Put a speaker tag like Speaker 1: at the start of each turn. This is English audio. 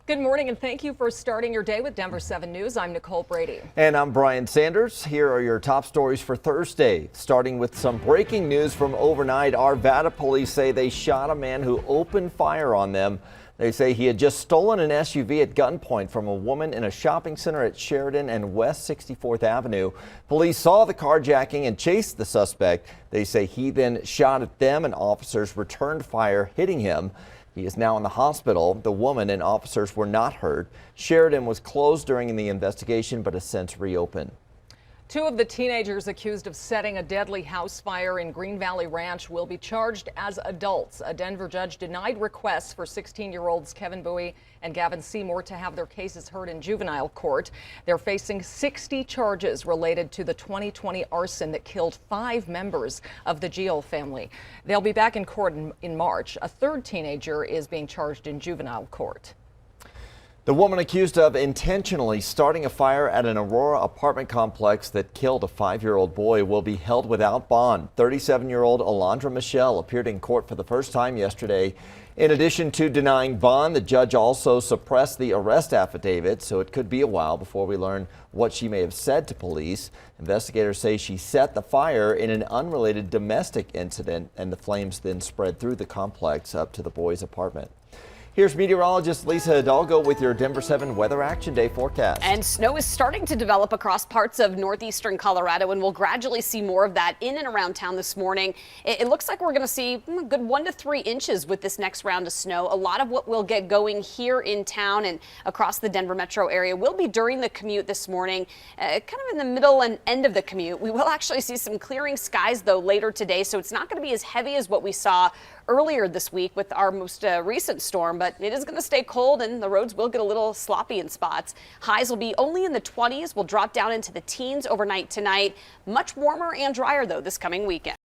Speaker 1: Good morning and thank you for starting your day with Denver 7 News. I'm Nicole Brady.
Speaker 2: And I'm Brian Sanders. Here are your top stories for Thursday. Starting with some breaking news from overnight. ARVADA police say they shot a man who opened fire on them. They say he had just stolen an SUV at gunpoint from a woman in a shopping center at Sheridan and West 64th Avenue. Police saw the carjacking and chased the suspect. They say he then shot at them and officers returned fire, hitting him. He is now in the hospital. The woman and officers were not hurt. Sheridan was closed during the investigation, but has since reopened.
Speaker 1: Two of the teenagers accused of setting a deadly house fire in Green Valley Ranch will be charged as adults. A Denver judge denied requests for 16-year-olds Kevin Bowie and Gavin Seymour to have their cases heard in juvenile court. They're facing 60 charges related to the 2020 arson that killed 5 members of the Gio family. They'll be back in court in March. A third teenager is being charged in juvenile court.
Speaker 2: The woman accused of intentionally starting a fire at an Aurora apartment complex that killed a 5-year-old boy will be held without bond. 37-year-old Alondra Michelle appeared in court for the first time yesterday. In addition to denying bond, the judge also suppressed the arrest affidavit, so it could be a while before we learn what she may have said to police. Investigators say she set the fire in an unrelated domestic incident, and the flames then spread through the complex up to the boy's apartment. Here's meteorologist Lisa Hidalgo with your Denver 7 Weather Action Day forecast.
Speaker 3: And snow is starting to develop across parts of northeastern Colorado, and we'll gradually see more of that in and around town this morning. It looks like we're going to see a good 1 to 3 inches with this next round of snow. A lot of what we'll get going here in town and across the Denver metro area will be during the commute this morning, kind of in the middle and end of the commute. We will actually see some clearing skies, though, later today, so it's not going to be as heavy as what we saw earlier this week with our most recent storm, but it is going to stay cold and the roads will get a little sloppy in spots. Highs will be only in the 20s. We'll drop down into the teens overnight tonight. Much warmer and drier, though, this coming weekend.